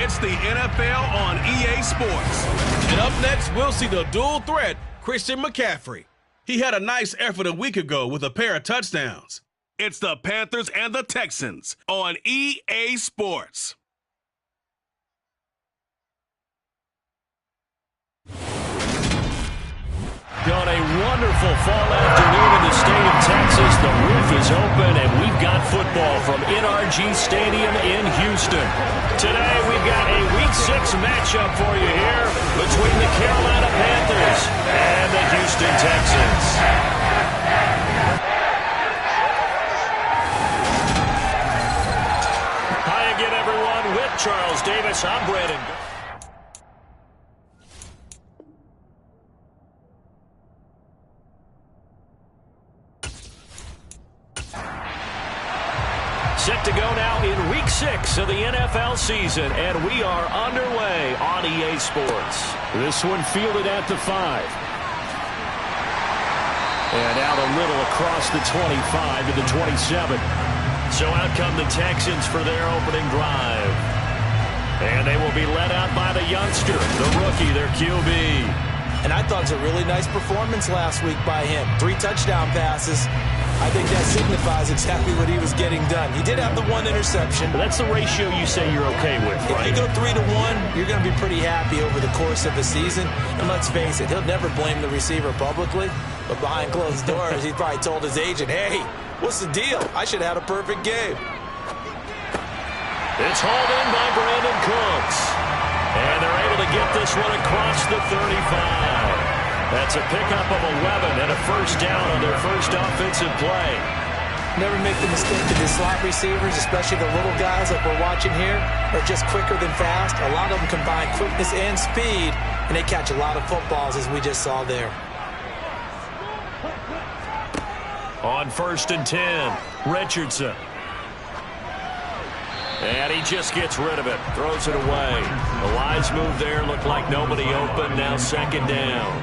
It's the NFL on EA Sports. And up next, we'll see the dual threat, Christian McCaffrey. He had a nice effort a week ago with a pair of touchdowns. It's the Panthers and the Texans on EA Sports. On a wonderful fall afternoon in the state of Texas, the roof is open, and we've got football from NRG Stadium in Houston. Today, we've got a Week 6 matchup for you here between the Carolina Panthers and the Houston Texans. Hi again, everyone. With Charles Davis, I'm Brandon. Set to go now in Week 6 of the NFL season, and we are underway on EA Sports. This one fielded at the 5. And out a little across the 25 to the 27. So out come the Texans for their opening drive. And they will be led out by the youngster, the rookie, their QB. And I thought it was a really nice performance last week by him. 3 touchdown passes. I think that signifies exactly what he was getting done. He did have the 1 interception. But that's the ratio you say you're okay with, right? If you go 3-to-1, you're going to be pretty happy over the course of the season. And let's face it, he'll never blame the receiver publicly. But behind closed doors, he probably told his agent, hey, what's the deal? I should have had a perfect game. It's hauled in by Brandon Cooks. And they're able to get this one across the 35. That's a pickup of 11 and a first down on their first offensive play. Never make the mistake that the slot receivers, especially the little guys like we're watching here, are just quicker than fast. A lot of them combine quickness and speed, and they catch a lot of footballs, as we just saw there. On 1st and 10, Richardson. And he just gets rid of it, throws it away. The wise move there, looked like nobody open, now 2nd down.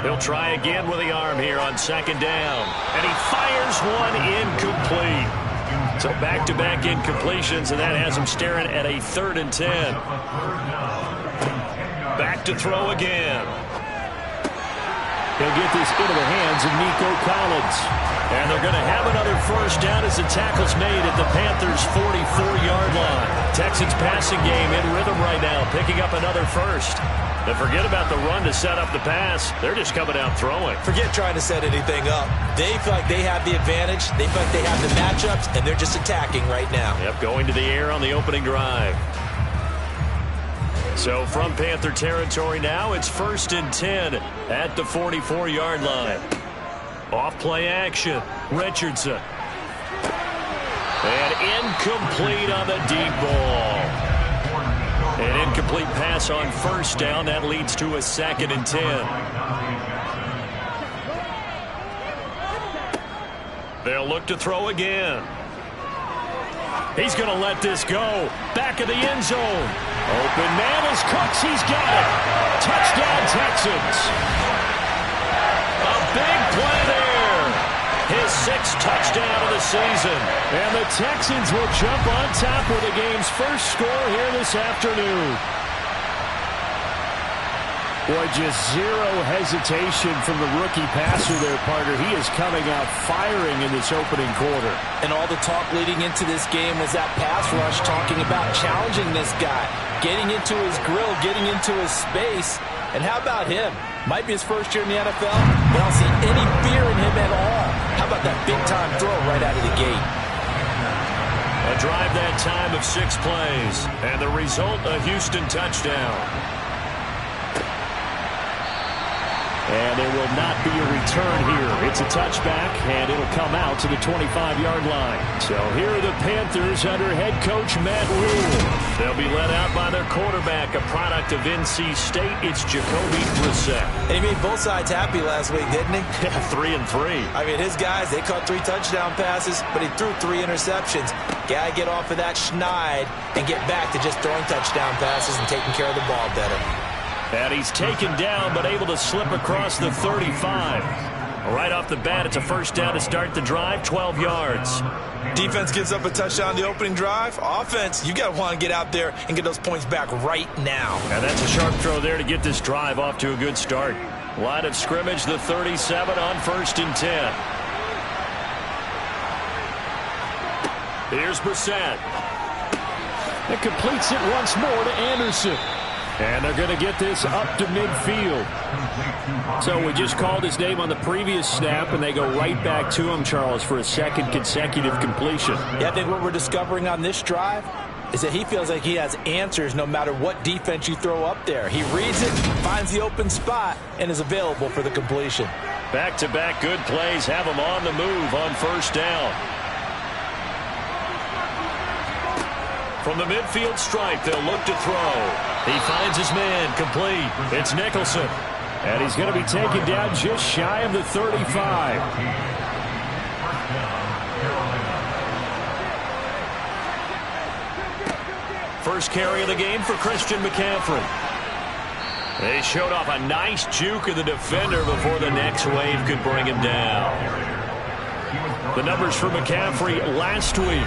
He'll try again with the arm here on 2nd down. And he fires one incomplete. So back-to-back incompletions, and that has him staring at a 3rd and 10. Back to throw again. He'll get this into the hands of Nico Collins. And they're going to have another first down as the tackle's made at the Panthers' 44-yard line. Texans passing game in rhythm right now, picking up another first. And forget about the run to set up the pass. They're just coming out throwing. Forget trying to set anything up. They feel like they have the advantage. They feel like they have the matchups, and they're just attacking right now. Yep, going to the air on the opening drive. So from Panther territory now, it's 1st and 10 at the 44-yard line. Off play action, Richardson. And incomplete on the deep ball. An incomplete pass on 1st down. That leads to a 2nd and 10. They'll look to throw again. He's going to let this go. Back of the end zone. Open man is Cooks. He's got it. Touchdown, Texans. A big play there. His 6th touchdown of the season. And the Texans will jump on top with the game's first score here this afternoon. Boy, just zero hesitation from the rookie passer there, partner. He is coming out firing in this opening quarter. And all the talk leading into this game was that pass rush, talking about challenging this guy, getting into his grill, getting into his space. And how about him? Might be his first year in the NFL, but I don't see any fear in him at all. How about that big-time throw right out of the gate? A drive that time of 6 plays, and the result, a Houston touchdown. And there will not be a return here. It's a touchback, and it'll come out to the 25-yard line. So here are the Panthers under head coach Matt Rule. They'll be led out by their quarterback, a product of NC State. It's Jacoby Brissett. And he made both sides happy last week, didn't he? Yeah, 3 and 3. I mean, his guys, they caught 3 touchdown passes, but he threw 3 interceptions. Got to get off of that schneid and get back to just throwing touchdown passes and taking care of the ball better. And he's taken down, but able to slip across the 35. Right off the bat, it's a first down to start the drive, 12 yards. Defense gives up a touchdown the opening drive. Offense, you got to want to get out there and get those points back right now. And that's a sharp throw there to get this drive off to a good start. Line of scrimmage, the 37 on 1st and 10. Here's Brissett. It completes it once more to Anderson. And they're going to get this up to midfield. So we just called his name on the previous snap, and they go right back to him, Charles, for a second consecutive completion. Yeah, I think what we're discovering on this drive is that he feels like he has answers no matter what defense you throw up there. He reads it, finds the open spot, and is available for the completion. Back-to-back good plays have him on the move on 1st down. From the midfield stripe, they'll look to throw. He finds his man, complete. It's Nicholson. And he's going to be taken down just shy of the 35. First carry of the game for Christian McCaffrey. They showed off a nice juke of the defender before the next wave could bring him down. The numbers for McCaffrey last week: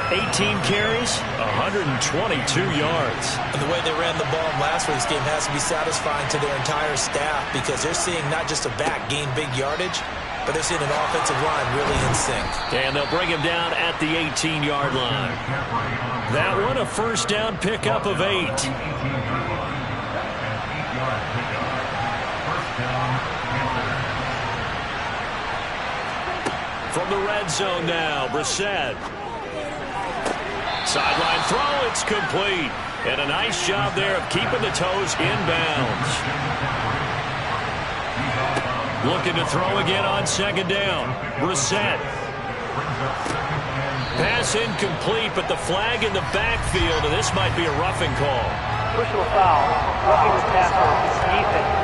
18 carries, 122 yards. And the way they ran the ball in last week's game has to be satisfying to their entire staff, because they're seeing not just a back gain big yardage, but they're seeing an offensive line really in sync. And they'll bring him down at the 18-yard line. That one a 1st down pickup of 8. From the red zone now, Brissett. Sideline throw, it's complete. And a nice job there of keeping the toes inbounds. Looking to throw again on 2nd down. Brissett. Pass incomplete, but the flag in the backfield, and this might be a roughing call. Personal foul. Roughing the passer. Defense.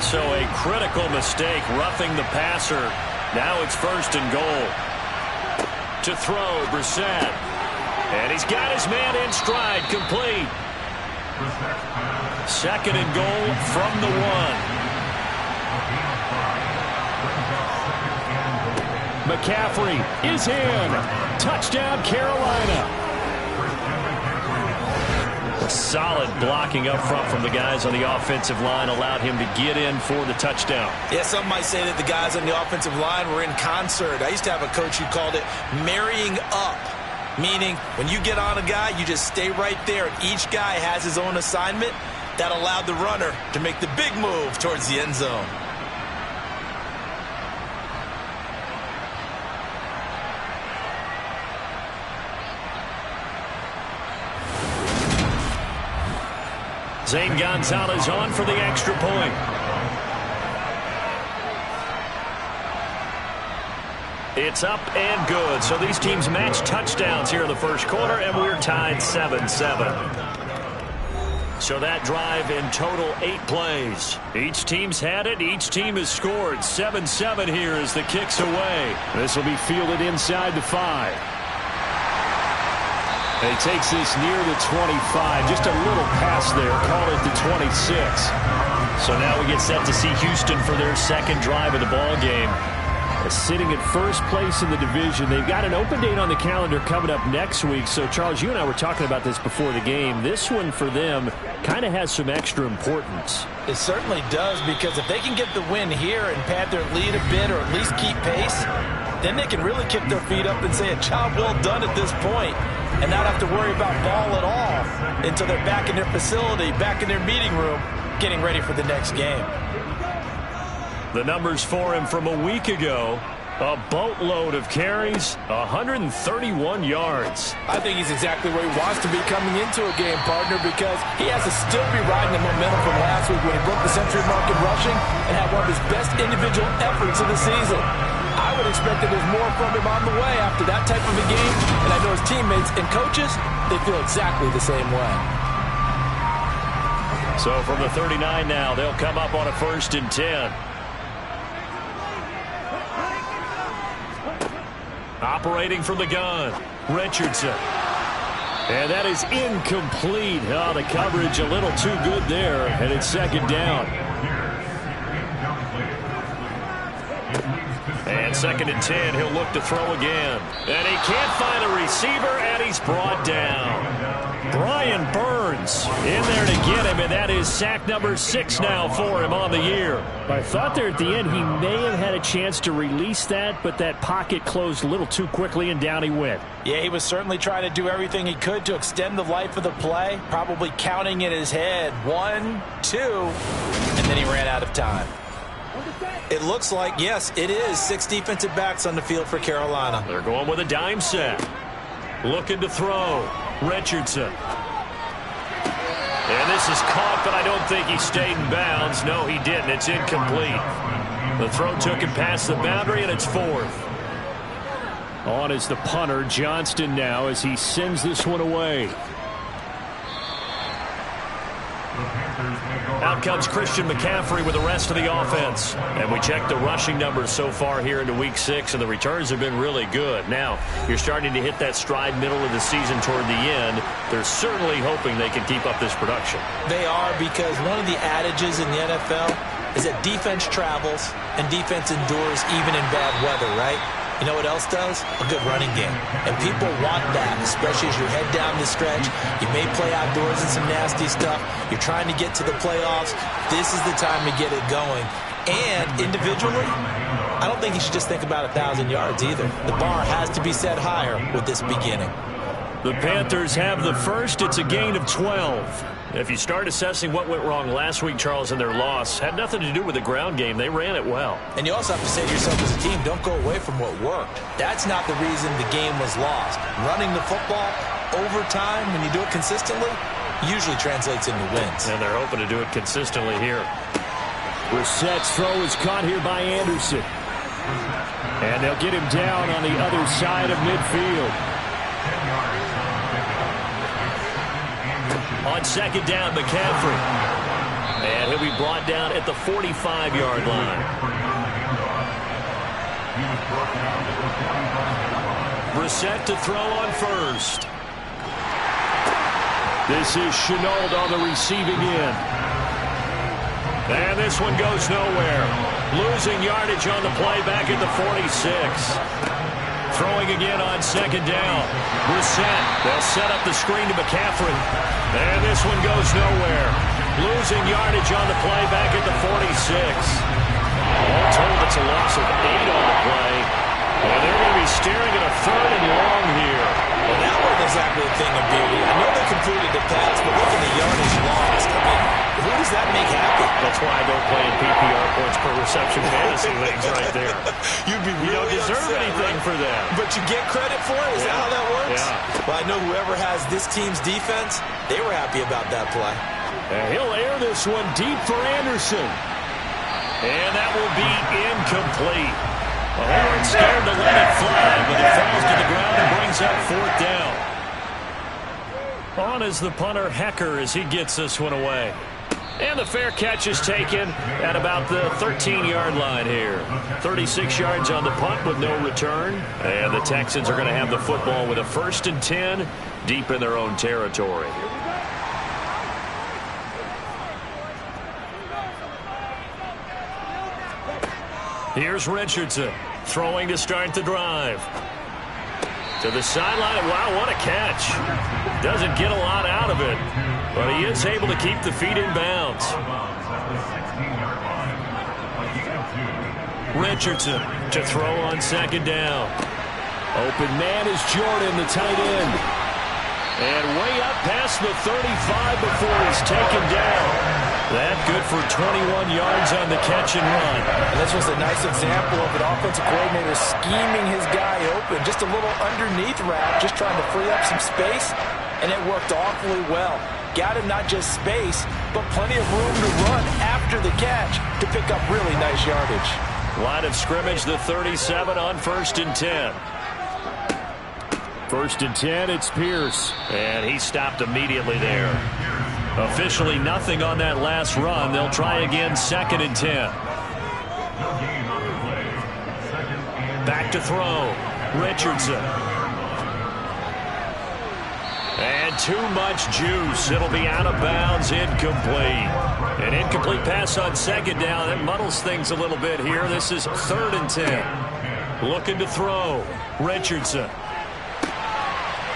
So a critical mistake, roughing the passer. Now it's 1st and goal. To throw, Brissett. And he's got his man in stride, complete. 2nd and goal from the 1. McCaffrey is in. Touchdown, Carolina. Solid blocking up front from the guys on the offensive line allowed him to get in for the touchdown. Yeah, some might say that the guys on the offensive line were in concert. I used to have a coach who called it marrying up, meaning when you get on a guy, you just stay right there, and each guy has his own assignment. That allowed the runner to make the big move towards the end zone. Zane Gonzalez on for the extra point. It's up and good. So these teams match touchdowns here in the 1st quarter, and we're tied 7-7. So that drive in total 8 plays. Each team's had it. Each team has scored. 7-7 here as the kick's away. This will be fielded inside the 5. And he takes this near the 25. Just a little pass there. Call it the 26. So now we get set to see Houston for their 2nd drive of the ball game. Sitting at 1st place in the division. They've got an open date on the calendar coming up next week. So, Charles, you and I were talking about this before the game. This one for them kind of has some extra importance. It certainly does, because if they can get the win here and pad their lead a bit, or at least keep pace, then they can really kick their feet up and say a job well done at this point, and not have to worry about ball at all until they're back in their facility, back in their meeting room, getting ready for the next game. The numbers for him from a week ago: a boatload of carries, 131 yards. I think he's exactly where he wants to be coming into a game, partner, because he has to still be riding the momentum from last week when he broke the century mark in rushing and had one of his best individual efforts of the season. I would expect that there's more from him on the way after that type of a game, and I know his teammates and coaches, they feel exactly the same way. So from the 39 now, they'll come up on a 1st and 10. Operating from the gun, Richardson. And that is incomplete. Oh, the coverage a little too good there, and it's 2nd down. 2nd and 10. He'll look to throw again. And he can't find a receiver, and he's brought down. Brian Burns in there to get him, and that is sack number 6 now for him on the year. I thought there at the end he may have had a chance to release that, but that pocket closed a little too quickly, and down he went. Yeah, he was certainly trying to do everything he could to extend the life of the play, probably counting in his head 1, 2, and then he ran out of time. It looks like, yes, it is 6 defensive backs on the field for Carolina. They're going with a dime set. Looking to throw. Richardson. And this is caught, but I don't think he stayed in bounds. No, he didn't. It's incomplete. The throw took him past the boundary, and it's 4th. On is the punter, Johnston, now as he sends this one away. Out comes Christian McCaffrey with the rest of the offense. And we checked the rushing numbers so far here into Week 6, and the returns have been really good. Now, you're starting to hit that stride middle of the season toward the end. They're certainly hoping they can keep up this production. They are, because one of the adages in the NFL is that defense travels and defense endures even in bad weather, right? You know what else does? A good running game. And people want that, especially as you head down the stretch. You may play outdoors in some nasty stuff. You're trying to get to the playoffs. This is the time to get it going. And individually, I don't think you should just think about 1,000 yards either. The bar has to be set higher with this beginning. The Panthers have the first. It's a gain of 12. If you start assessing what went wrong last week, Charles, in their loss, had nothing to do with the ground game. They ran it well. And you also have to say to yourself as a team, don't go away from what worked. That's not the reason the game was lost. Running the football over time, when you do it consistently, usually translates into wins. And they're hoping to do it consistently here. Brissett's throw is caught here by Anderson. And they'll get him down on the other side of midfield. On 2nd down, McCaffrey. And he'll be brought down at the 45-yard line. Brissett to throw on first. This is Chenault on the receiving end. And this one goes nowhere. Losing yardage on the play back at the 46. Throwing again on 2nd down. Brissett. They'll set up the screen to McCaffrey. And this one goes nowhere. Losing yardage on the play back at the 46. All told, it's a loss of 8 on the play. And they're going to be staring at a 3rd and long here. Well, that wasn't exactly a thing of beauty. I know they completed the pass, but look at the yardage lost. I mean, who does that make happy? That's why I don't play in PPR points per reception fantasy leagues right there. You'd be really You don't deserve upset, anything right? for that. But you get credit for it? Is that how that works? Yeah. Well, I know whoever has this team's defense, they were happy about that play. And he'll air this one deep for Anderson. And that will be incomplete. The horn scared to let it fly, but it falls to the ground and brings up 4th down. On is the punter, Hecker, as he gets this one away. And the fair catch is taken at about the 13-yard line here. 36 yards on the punt with no return. And the Texans are going to have the football with a 1st and 10 deep in their own territory. Here's Richardson throwing to start the drive. To the sideline. Wow, what a catch. Doesn't get a lot out of it, but he is able to keep the feet in bounds. Richardson to throw on 2nd down. Open man is Jordan, the tight end. And way up past the 35 before he's taken down. That good for 21 yards on the catch and run. And this was a nice example of an offensive coordinator scheming his guy open. Just a little underneath route, just trying to free up some space, and it worked awfully well. Got him not just space, but plenty of room to run after the catch to pick up really nice yardage. Line of scrimmage, the 37 on 1st and 10. 1st and 10, it's Pierce. And he stopped immediately there. Officially nothing on that last run. They'll try again 2nd and 10. Back to throw. Richardson. And too much juice. It'll be out of bounds, incomplete. An incomplete pass on 2nd down. That muddles things a little bit here. This is 3rd and 10. Looking to throw. Richardson.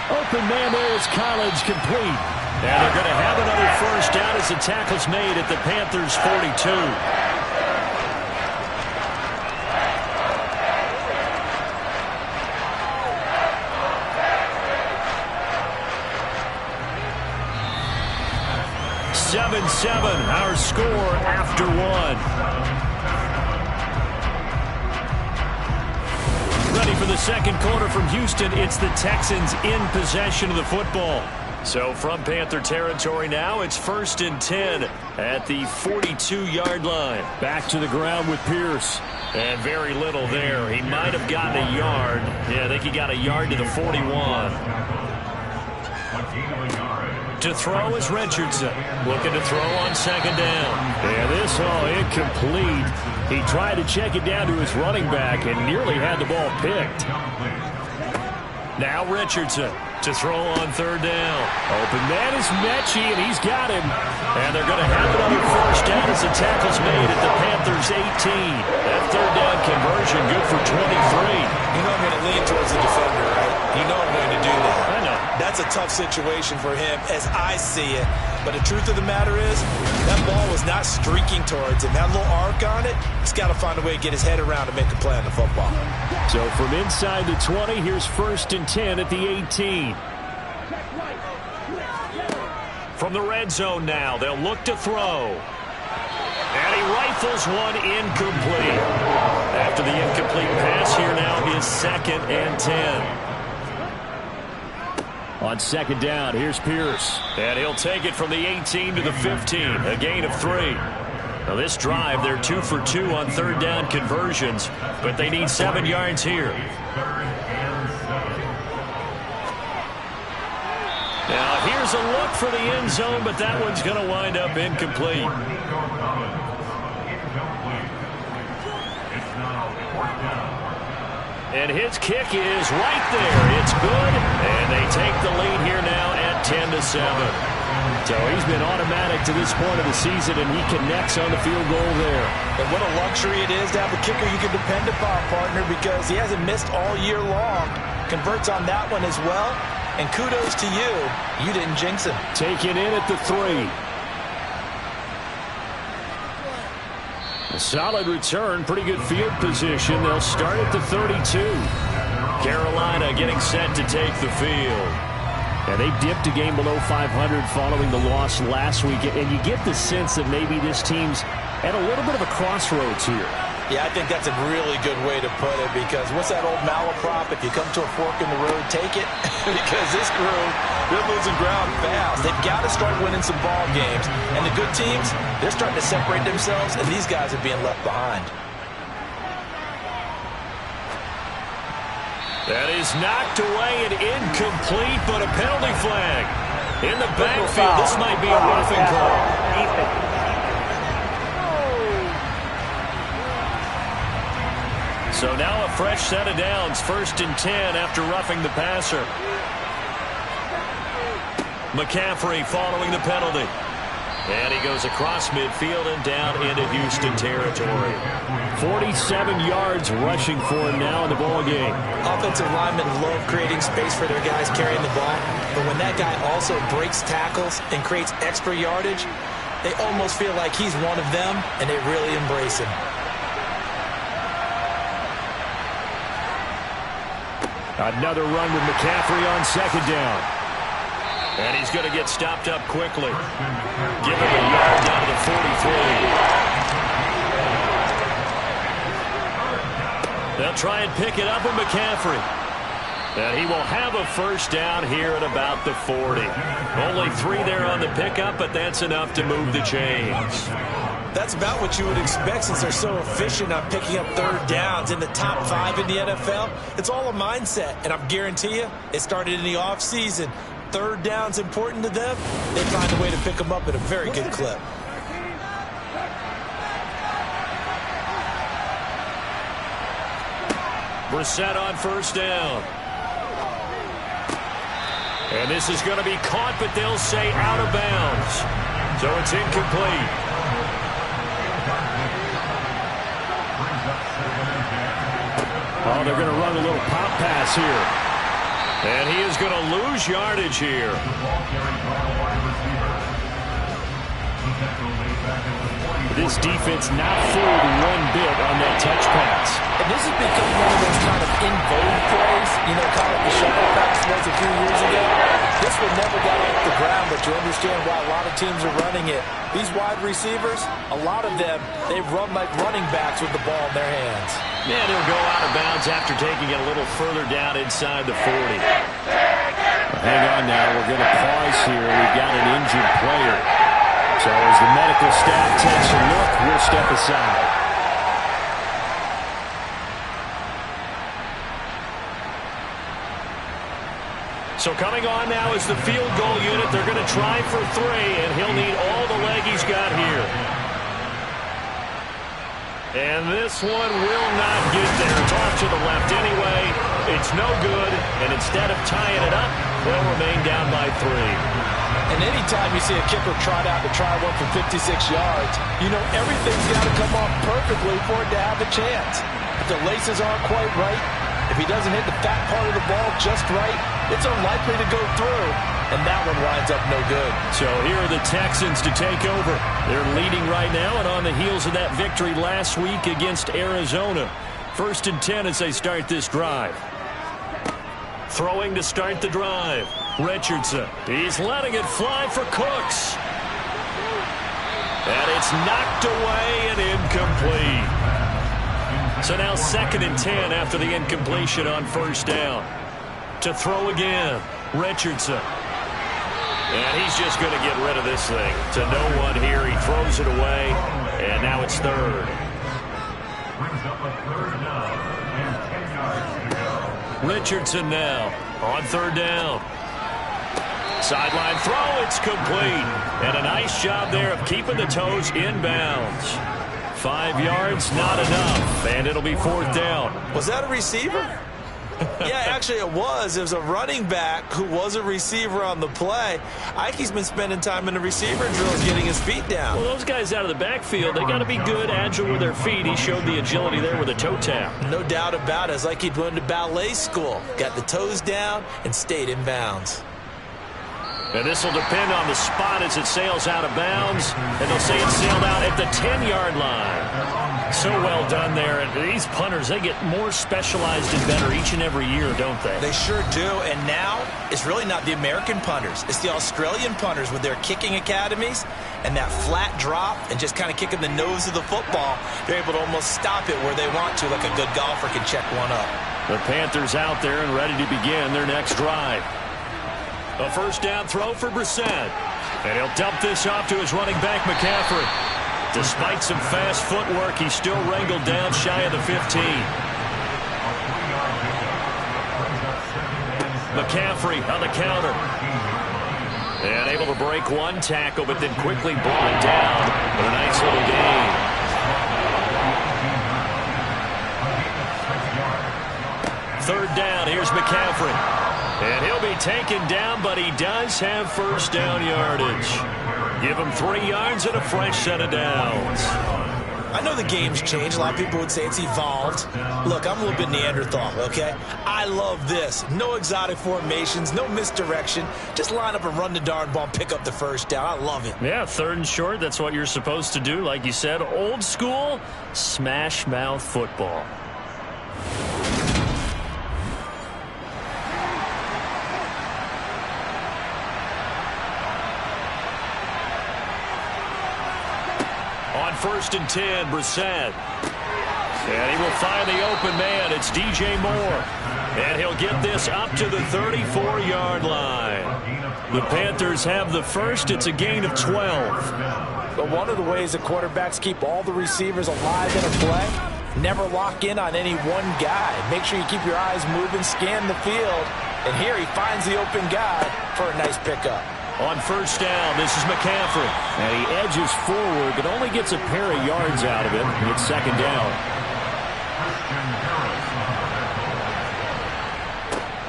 Open man there is Collins, complete. And they're going to have another first down as the tackle's made at the Panthers' 42. Our score after one. Ready for the second quarter from Houston. It's the Texans in possession of the football. So from Panther territory now, it's 1st and 10 at the 42-yard line. Back to the ground with Pierce. And very little there. He might have gotten a yard. Yeah, I think he got a yard to the 41. To throw is Richardson. Looking to throw on second down. Yeah, this all incomplete. He tried to check it down to his running back and nearly had the ball picked. Now Richardson to throw on third down. Open man is Mechie, and he's got him. And they're going to have another first down as the tackle's made at the Panthers' 18. That third down conversion good for 23. You know I'm going to lean towards the defender, right? You know I'm going to do that. I know. That's a tough situation for him as I see it. But the truth of the matter is, that ball was not streaking towards him. That little arc on it, he's got to find a way to get his head around to make a play on the football. So from inside the 20, here's 1st and 10 at the 18. From the red zone now, they'll look to throw. And he rifles one incomplete. After the incomplete pass, here now is 2nd and 10. On second down, here's Pierce. And he'll take it from the 18 to the 15, a gain of 3. Now this drive, they're 2 for 2 on third down conversions, but they need 7 yards here. Now here's a look for the end zone, but that one's going to wind up incomplete. And his kick is right there. It's good. And they take the lead here now at 10-7. So he's been automatic to this point of the season, and he connects on the field goal there. And what a luxury it is to have a kicker you can depend upon, partner, because he hasn't missed all year long. Converts on that one as well. And kudos to you. You didn't jinx him. Taken in at the 3. A solid return, pretty good field position. They'll start at the 32. Carolina getting set to take the field. And they dipped a game below 500 following the loss last week. And you get the sense that maybe this team's at a little bit of a crossroads here. Yeah, I think that's a really good way to put it, because what's that old malaprop? If you come to a fork in the road, take it. Because this crew, they're losing ground fast. They've got to start winning some ball games. And the good teams, they're starting to separate themselves, and these guys are being left behind. That is knocked away and incomplete, but a penalty flag. In the backfield, this might be a roughing call. So now a fresh set of downs, 1st and 10 after roughing the passer. McCaffrey following the penalty. And he goes across midfield and down into Houston territory. 47 yards rushing for him now in the ball game. Offensive linemen love creating space for their guys carrying the ball. But when that guy also breaks tackles and creates extra yardage, they almost feel like he's one of them, and they really embrace him. Another run with McCaffrey on second down. And he's going to get stopped up quickly. Give him a yard down to the 43. They'll try and pick it up with McCaffrey. And he will have a first down here at about the 40. Only 3 there on the pickup, but that's enough to move the chains. That's about what you would expect, since they're so efficient on picking up third downs in the top 5 in the NFL. It's all a mindset, and I guarantee you, it started in the offseason. Third down's important to them. They find a way to pick them up at a very good clip. Brissett on first down. And this is going to be caught, but they'll say out of bounds. So it's incomplete. Oh, they're going to run a little pop pass here. And he is going to lose yardage here. This defense not fooled one bit on that touch pass. And this has become one of those kind of in vogue plays, you know, kind of like the shuffle pass was a few years ago. This one never got off the ground, but you understand why a lot of teams are running it. These wide receivers, a lot of them, they run like running backs with the ball in their hands. And he'll go out of bounds after taking it a little further down inside the 40. Hang on now. We're going to pause here. We've got an injured player. So as the medical staff takes a look, we'll step aside. So coming on now is the field goal unit. They're going to try for 3, and he'll need all the leg he's got here. And this one will not get there. It's off to the left anyway. It's no good, and instead of tying it up, they'll remain down by 3. And anytime you see a kicker trot out to try one for 56 yards, you know everything's got to come off perfectly for it to have a chance. If the laces aren't quite right, if he doesn't hit the fat part of the ball just right, it's unlikely to go through, and that one winds up no good. So here are the Texans to take over. They're leading right now and on the heels of that victory last week against Arizona. 1st and 10 as they start this drive. Throwing to start the drive. Richardson. He's letting it fly for Cooks. And it's knocked away and incomplete. So now 2nd and 10 after the incompletion on 1st down. To throw again. Richardson. And he's just going to get rid of this thing. To no one here. He throws it away. And now it's 3rd. Richardson now on 3rd down. Sideline throw, it's complete. And a nice job there of keeping the toes in bounds. 5 yards, not enough. And it'll be 4th down. Was that a receiver? Yeah, actually it was. It was a running back who was a receiver on the play. Ike's been spending time in the receiver drills getting his feet down. Well, those guys out of the backfield, they got to be good, agile with their feet. He showed the agility there with a toe tap. No doubt about it. It's like he'd went to ballet school. Got the toes down and stayed in bounds. And this will depend on the spot as it sails out of bounds. And they'll say it sailed out at the 10-yard line. So well done there. And these punters, they get more specialized and better each and every year, don't they? They sure do. And now it's really not the American punters. It's the Australian punters with their kicking academies and that flat drop and just kind of kicking the nose of the football. They're able to almost stop it where they want to, like a good golfer can check one up. The Panthers out there and ready to begin their next drive. A 1st down throw for Brissett. And he'll dump this off to his running back, McCaffrey. Despite some fast footwork, he's still wrangled down shy of the 15. McCaffrey on the counter. And able to break one tackle, but then quickly brought down with a nice little gain. Third down, here's McCaffrey. And he'll be taken down, but he does have 1st down yardage. Give him 3 yards and a fresh set of downs. I know the game's changed. A lot of people would say it's evolved. Look, I'm a little bit Neanderthal, okay? I love this. No exotic formations, no misdirection. Just line up and run the darn ball and pick up the 1st down. I love it. Yeah, 3rd and short, that's what you're supposed to do. Like you said, old school, smash mouth football. On 1st and 10, Brissett. And he will find the open man. It's DJ Moore. And he'll get this up to the 34-yard line. The Panthers have the 1st. It's a gain of 12. But one of the ways the quarterbacks keep all the receivers alive in a play, never lock in on any one guy. Make sure you keep your eyes moving, scan the field. And here he finds the open guy for a nice pickup. On 1st down, this is McCaffrey. And he edges forward, but only gets a pair of yards out of it. It's 2nd down.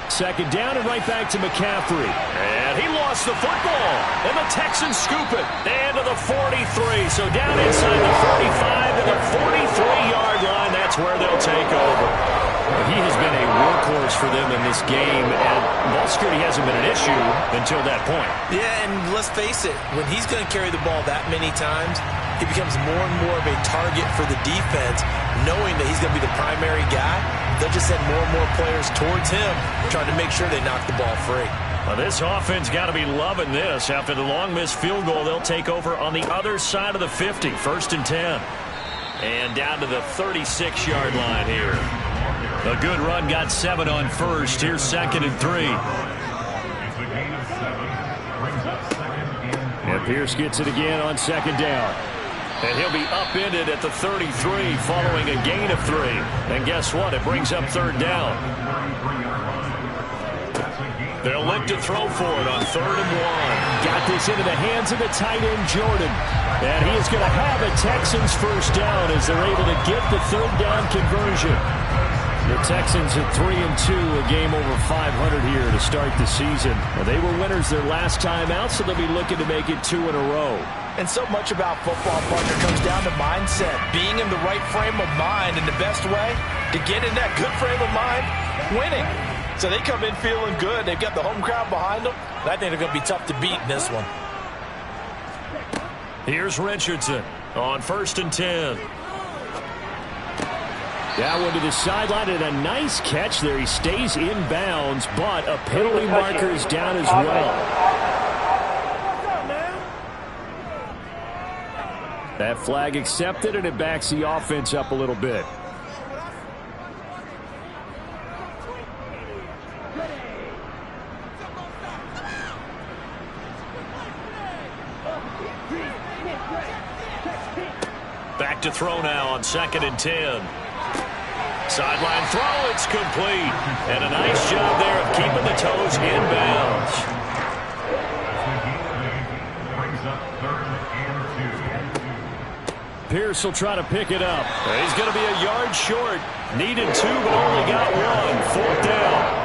2nd down and right back to McCaffrey. And he lost the football. And the Texans scoop it. And to the 43. So down inside the 45 to the 43-yard line. That's where they'll take over. He has been a workhorse for them in this game, and ball security hasn't been an issue until that point. Yeah, and let's face it, when he's going to carry the ball that many times, he becomes more and more of a target for the defense, knowing that he's going to be the primary guy. They'll just send more and more players towards him, trying to make sure they knock the ball free. Well, this offense got to be loving this. After the long missed field goal, they'll take over on the other side of the 50, 1st and 10. And down to the 36-yard line here. A good run got 7 on first. Here's 2nd and 3. And Pierce gets it again on 2nd down. And he'll be upended at the 33 following a gain of 3. And guess what? It brings up 3rd down. They'll look to throw for it on 3rd and 1. Got this into the hands of the tight end, Jordan. And he is going to have a Texans first down as they're able to get the 3rd down conversion. The Texans at 3-2, a game over 500 here to start the season. Well, they were winners their last time out, so they'll be looking to make it 2 in a row. And so much about football, partner, comes down to mindset. Being in the right frame of mind, and the best way to get in that good frame of mind, winning. So they come in feeling good. They've got the home crowd behind them. And I think they're going to be tough to beat in this one. Here's Richardson on 1st and 10. That one to the sideline, and a nice catch there. He stays in bounds, but a penalty marker is down as well. That flag accepted, and it backs the offense up a little bit. Back to throw now on 2nd and 10. Sideline throw, it's complete. And a nice job there of keeping the toes in bounds. Pierce will try to pick it up. He's going to be a yard short. Needed 2, but only got 1. 4th down.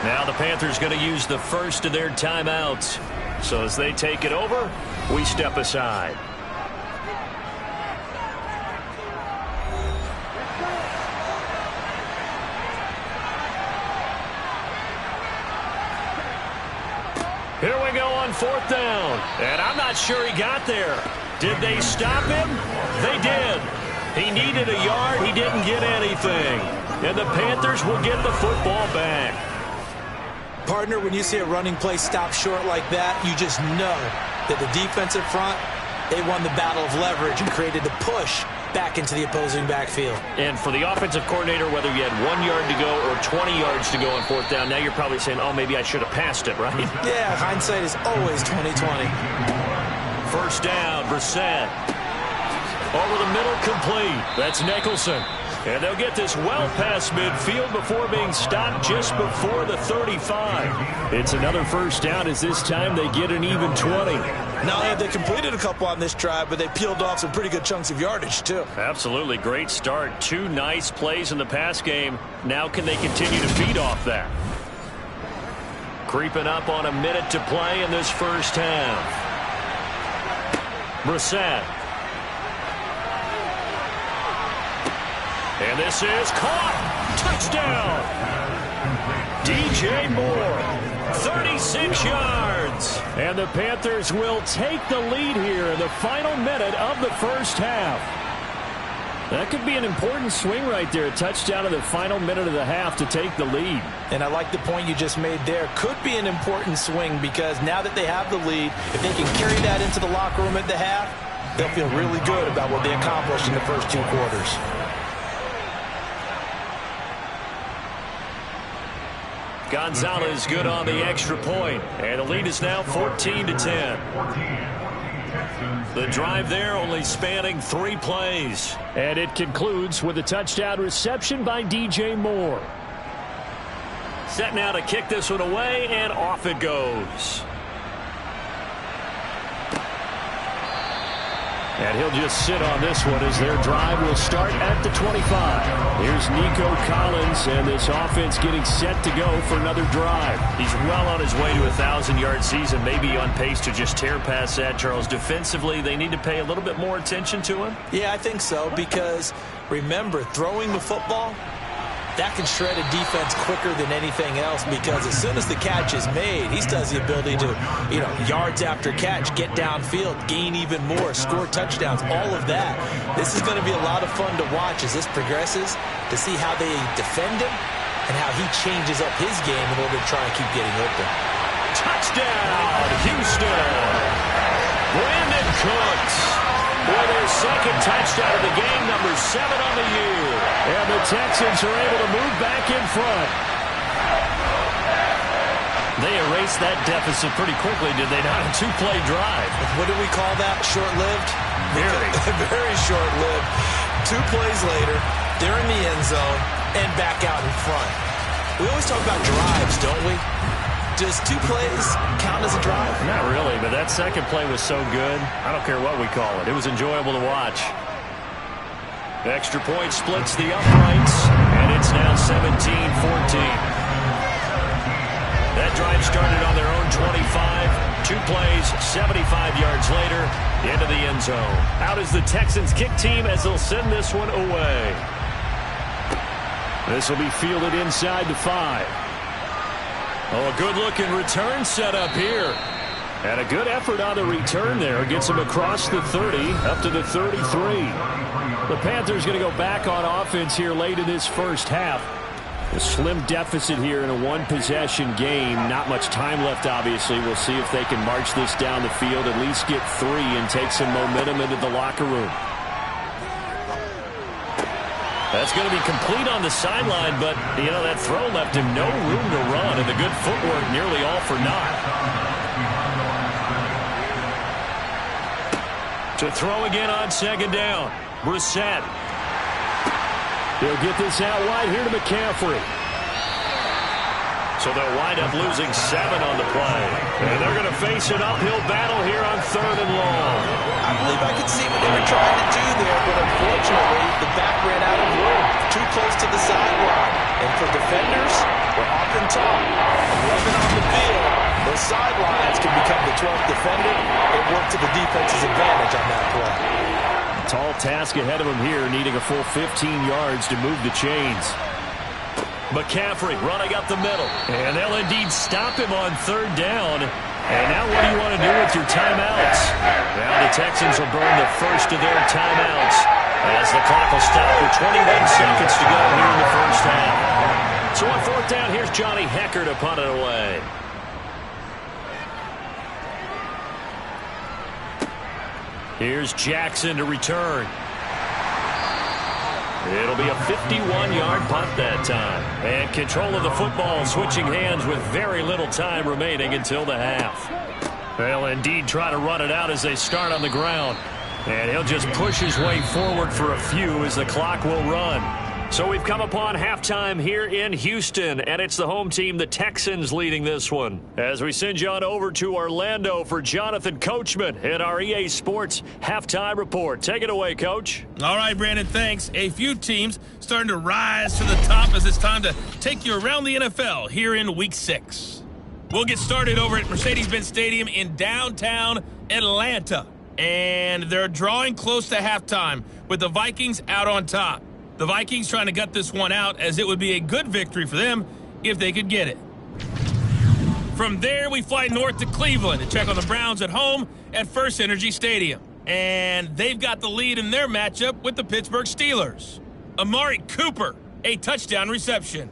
Now the Panthers going to use the first of their timeouts. So as they take it over, we step aside. Here we go on 4th down. And I'm not sure he got there. Did they stop him? They did. He needed a yard. He didn't get anything. And the Panthers will get the football back. Partner, when you see a running play stop short like that, you just know that the defensive front, they won the battle of leverage and created the push back into the opposing backfield. And for the offensive coordinator, whether you had 1 yard to go or 20 yards to go on 4th down, now you're probably saying, oh, maybe I should have passed it, right? Yeah, hindsight is always 20/20. 1st down, Brissett. Over the middle, complete. That's Nicholson. And they'll get this well past midfield before being stopped just before the 35. It's another first down as this time they get an even 20. Not only have they completed a couple on this drive, but they peeled off some pretty good chunks of yardage, too. Absolutely. Great start. 2 nice plays in the pass game. Now can they continue to feed off that? Creeping up on a minute to play in this first half. Brissett. And this is caught. Touchdown. DJ Moore. 36 yards. And the Panthers will take the lead here in the final minute of the first half. That could be an important swing right there. A touchdown in the final minute of the half to take the lead. And I like the point you just made there. Could be an important swing because now that they have the lead, if they can carry that into the locker room at the half, they'll feel really good about what they accomplished in the first 2 quarters. Gonzalez good on the extra point, and the lead is now 14-10. The drive there only spanning 3 plays. And it concludes with a touchdown reception by DJ Moore. Set now to kick this one away, and off it goes. And he'll just sit on this one as their drive will start at the 25. Here's Nico Collins, and this offense getting set to go for another drive. He's well on his way to a 1,000-yard season, maybe on pace to just tear past that, Charles. Defensively, they need to pay a little bit more attention to him. Yeah, I think so, because remember, throwing the football, that can shred a defense quicker than anything else, because as soon as the catch is made, he still has the ability to, yards after catch, get downfield, gain even more, score touchdowns, all of that. This is going to be a lot of fun to watch as this progresses, to see how they defend him and how he changes up his game in order to try and keep getting open. Touchdown, Houston! Brandon Cooks for their second touchdown of the game, number 7 on the year. And the Texans are able to move back in front. They erased that deficit pretty quickly, did they not? A 2-play drive. What do we call that? Short-lived? Very. Very short-lived. 2 plays later, they're in the end zone and back out in front. We always talk about drives, don't we? Does 2 plays count as a drive? Not really, but that second play was so good. I don't care what we call it. It was enjoyable to watch. Extra point splits the uprights, and it's now 17-14. That drive started on their own 25. 2 plays, 75 yards later, into the end zone. Out is the Texans kick team as they'll send this one away. This will be fielded inside the 5. Oh, a good-looking return set up here. And a good effort on the return there. Gets him across the 30, up to the 33. The Panthers going to go back on offense here late in this first half. A slim deficit here in a 1-possession game. Not much time left, obviously. We'll see if they can march this down the field, at least get 3, and take some momentum into the locker room. That's going to be complete on the sideline, but, that throw left him no room to run, and the good footwork nearly all for naught. To throw again on second down. Brissett. They'll get this out wide here to McCaffrey. So they'll wind up losing 7 on the play. And they're going to face an uphill battle here on 3rd and long. I believe I could see what they were trying to do there, but unfortunately, the back ran out of room. Too close to the sideline. And for defenders, we're often taught, 11 on the field, those sidelines can become the 12th defender. It worked to the defense's advantage on that play. Tall task ahead of him here, needing a full 15 yards to move the chains. McCaffrey running up the middle. And they'll indeed stop him on 3rd down. And now what do you want to do with your timeouts? Now the Texans will burn the first of their timeouts as the clock will stop with 21 seconds to go here in the first half. So on 4th down, here's Johnny Hecker to punt it away. Here's Jackson to return. It'll be a 51-yard punt that time. And control of the football switching hands with very little time remaining until the half. They'll indeed try to run it out as they start on the ground. And he'll just push his way forward for a few as the clock will run. So we've come upon halftime here in Houston, and it's the home team, the Texans, leading this one. As we send you on over to Orlando for Jonathan Coachman in our EA Sports Halftime Report. Take it away, Coach. All right, Brandon, thanks. A few teams starting to rise to the top as it's time to take you around the NFL here in Week 6. We'll get started over at Mercedes-Benz Stadium in downtown Atlanta. And they're drawing close to halftime with the Vikings out on top. The Vikings trying to gut this one out as it would be a good victory for them if they could get it. From there, we fly north to Cleveland to check on the Browns at home at First Energy Stadium. And they've got the lead in their matchup with the Pittsburgh Steelers. Amari Cooper, a touchdown reception.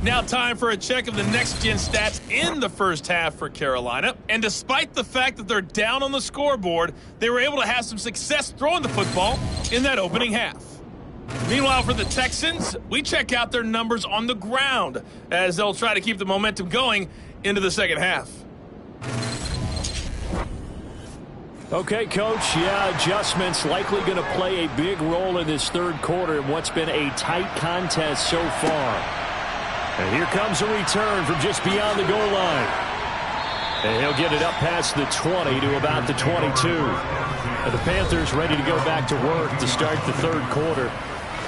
Now time for a check of the next-gen stats in the first half for Carolina. And despite the fact that they're down on the scoreboard, they were able to have some success throwing the football in that opening half. Meanwhile, for the Texans, we check out their numbers on the ground as they'll try to keep the momentum going into the second half. Okay, Coach, adjustments likely going to play a big role in this third quarter in what's been a tight contest so far. And here comes a return from just beyond the goal line. And he'll get it up past the 20 to about the 22. And the Panthers ready to go back to work to start the third quarter.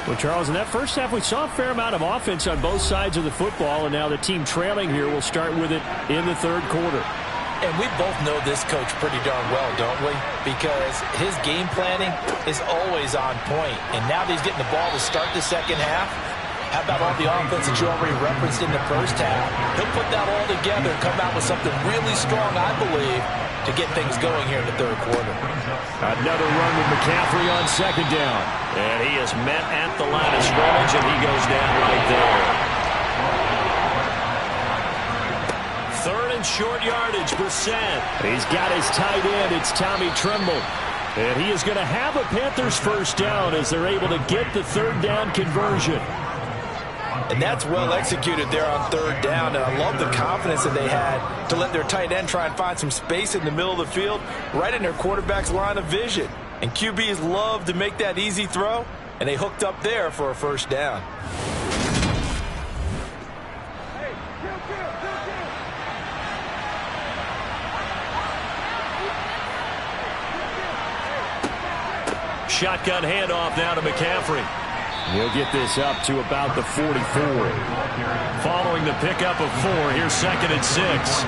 Well, Charles, in that first half, we saw a fair amount of offense on both sides of the football, and now the team trailing here will start with it in the third quarter. And we both know this coach pretty darn well, don't we? Because his game planning is always on point. And now that he's getting the ball to start the second half, how about all the offense that you already referenced in the first half? He'll put that all together and come out with something really strong, I believe, to get things going here in the third quarter. Another run with McCaffrey on second down. And he is met at the line of scrimmage, and he goes down right there. Third and short yardage, Brissett. He's got his tight end. It's Tommy Tremble. And he is going to have a Panthers first down as they're able to get the third down conversion. And that's well executed there on third down. And I love the confidence that they had to let their tight end try and find some space in the middle of the field, right in their quarterback's line of vision. And QBs love to make that easy throw, and they hooked up there for a first down. Shotgun handoff now to McCaffrey. He'll get this up to about the 44. Following the pickup of 4, here's 2nd and 6.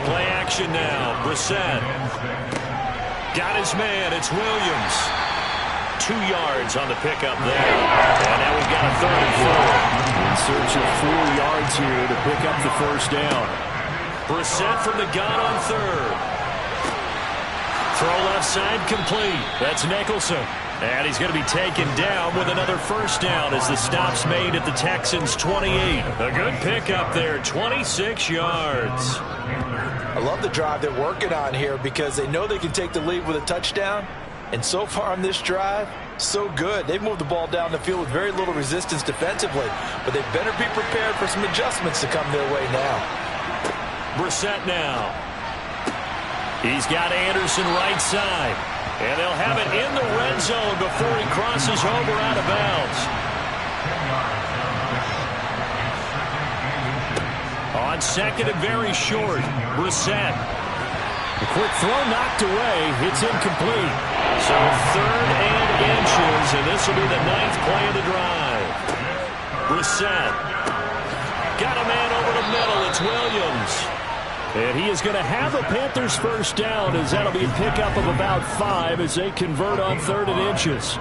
Play action now. Brissett. Got his man. It's Williams. 2 yards on the pickup there. And now we've got a 3rd and 4. In search of 4 yards here to pick up the first down. Brissett from the gun on 3rd. Throw left side complete. That's Nicholson. And he's going to be taken down with another first down as the stop's made at the Texans' 28. A good pickup there, 26 yards. I love the drive they're working on here because they know they can take the lead with a touchdown. And so far on this drive, so good. They've moved the ball down the field with very little resistance defensively. But they better be prepared for some adjustments to come their way now. Brissett now. He's got Anderson right side. And they'll have it in the red zone before he crosses over out of bounds. On second and very short, Brissett. The quick throw knocked away. It's incomplete. So 3rd and inches, and this will be the 9th play of the drive. Brissett. Got a man over the middle. It's Williams. And he is going to have a Panthers first down as that'll be a pickup of about 5 as they convert on 3rd and inches.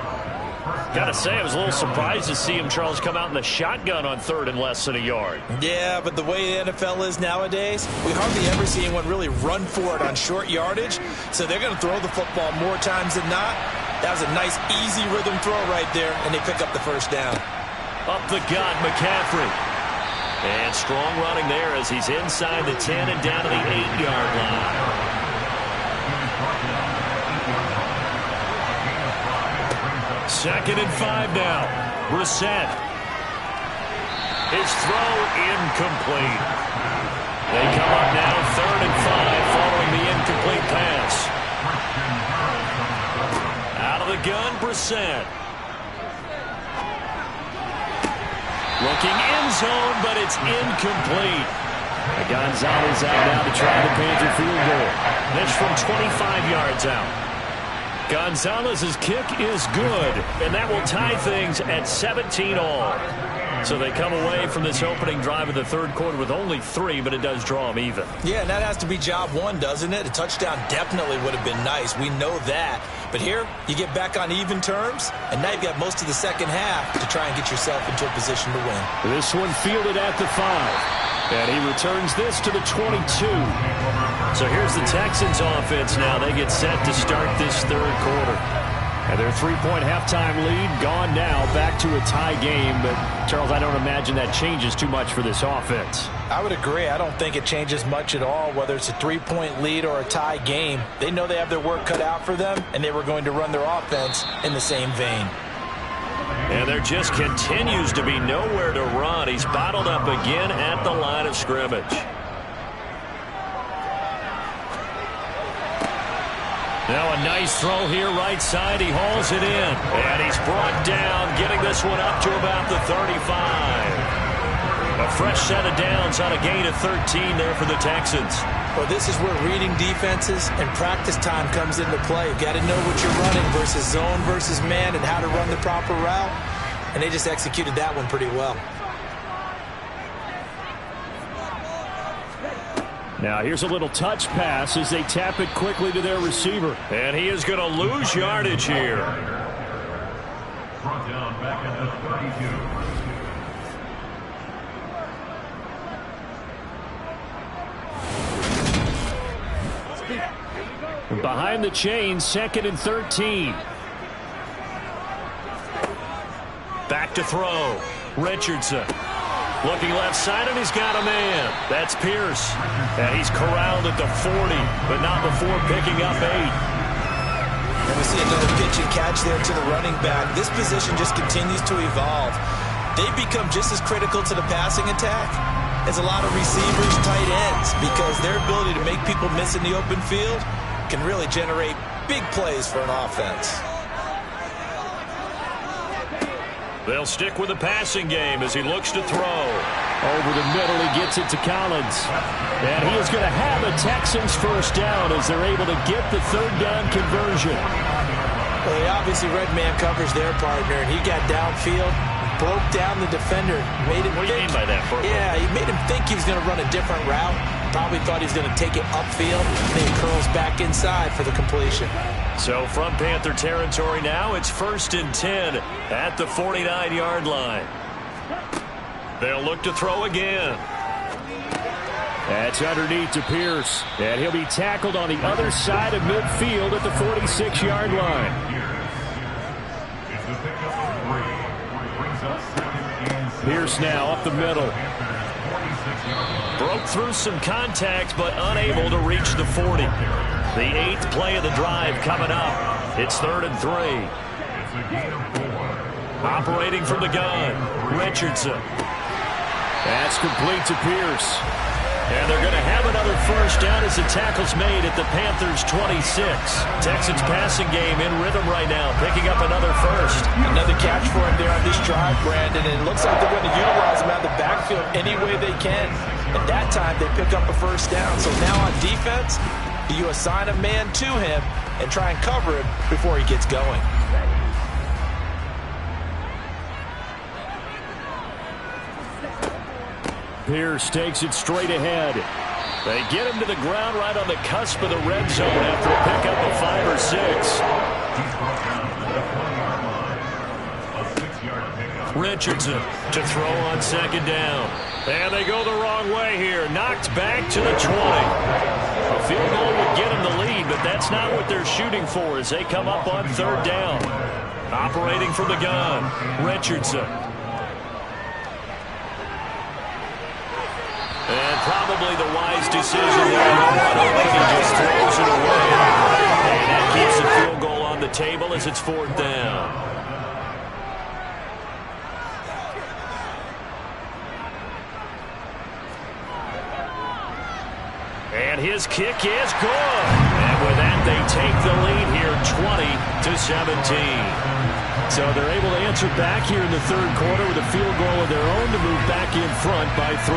Got to say, I was a little surprised to see him, Charles, come out in the shotgun on 3rd and less than a yard. Yeah, but the way the NFL is nowadays, we hardly ever see anyone really run for it on short yardage. So they're going to throw the football more times than not. That was a nice, easy rhythm throw right there, and they pick up the first down. Up the gut, McCaffrey. And strong running there as he's inside the 10 and down to the 8-yard line. Second and 5 now. Brissett. His throw incomplete. They come up now 3rd and 5 following the incomplete pass. Out of the gun, Brissett. Looking end zone, but it's incomplete. Gonzalez out now to try the Panther field goal. This from 25 yards out. Gonzalez's kick is good, and that will tie things at 17 all. So they come away from this opening drive of the third quarter with only 3, but it does draw them even. Yeah, and that has to be job 1, doesn't it? A touchdown definitely would have been nice. We know that. But here, you get back on even terms, and now you've got most of the second half to try and get yourself into a position to win. This one fielded at the 5. And he returns this to the 22. So here's the Texans offense now. They get set to start this third quarter. And their 3-point halftime lead gone now, back to a tie game. But, Charles, I don't imagine that changes too much for this offense. I would agree. I don't think it changes much at all, whether it's a 3-point lead or a tie game. They know they have their work cut out for them, and they were going to run their offense in the same vein. And there just continues to be nowhere to run. He's bottled up again at the line of scrimmage. Now a nice throw here right side. He hauls it in. And he's brought down, getting this one up to about the 35. A fresh set of downs on a gain of 13 there for the Texans. Well, this is where reading defenses and practice time comes into play. You've got to know what you're running versus zone versus man and how to run the proper route. And they just executed that one pretty well. Now here's a little touch pass as they tap it quickly to their receiver. And he is going to lose yardage here. Brought down back at the 32. Behind the chain, 2nd and 13. Back to throw. Richardson. Looking left side, and he's got a man. That's Pierce. And he's corralled at the 40, but not before picking up 8. And we see another pitch and catch there to the running back. This position just continues to evolve. They become just as critical to the passing attack as a lot of receivers, tight ends, because their ability to make people miss in the open field can really generate big plays for an offense. They'll stick with the passing game as he looks to throw. Over the middle, he gets it to Collins. And he is going to have a Texans first down as they're able to get the 3rd down conversion. Well, he obviously read man coverage their partner, and he got downfield, broke down the defender. Made him what do you mean by that, Purple? Yeah, he made him think he was going to run a different route. Probably thought he was going to take it upfield, and then he curls back inside for the completion. So from Panther territory now, it's 1st and 10 at the 49-yard line. They'll look to throw again. That's underneath to Pierce. And he'll be tackled on the other side of midfield at the 46-yard line. Pierce now up the middle. Broke through some contact, but unable to reach the 40. The 8th play of the drive coming up. It's 3rd and 3. Operating from the gun, Richardson. That's complete to Pierce. And they're going to have another first down as the tackle's made at the Panthers' 26. Texans passing game in rhythm right now, picking up another first. Another catch for him there on this drive, Brandon, and it looks like they're going to utilize him out of the backfield any way they can. At that time, they pick up a first down. So now on defense, you assign a man to him and try and cover him before he gets going. Pierce takes it straight ahead. They get him to the ground right on the cusp of the red zone after a pickup of 5 or 6. Richardson to throw on 2nd down. And they go the wrong way here. Knocked back to the 20. A field goal would get them the lead, but that's not what they're shooting for as they come up on 3rd down. Operating from the gun, Richardson. And probably the wise decision there. He just throws it away. And that keeps the field goal on the table as it's 4th down. And his kick is good. And with that, they take the lead here 20-17. So they're able to answer back here in the 3rd quarter with a field goal of their own to move back in front by 3.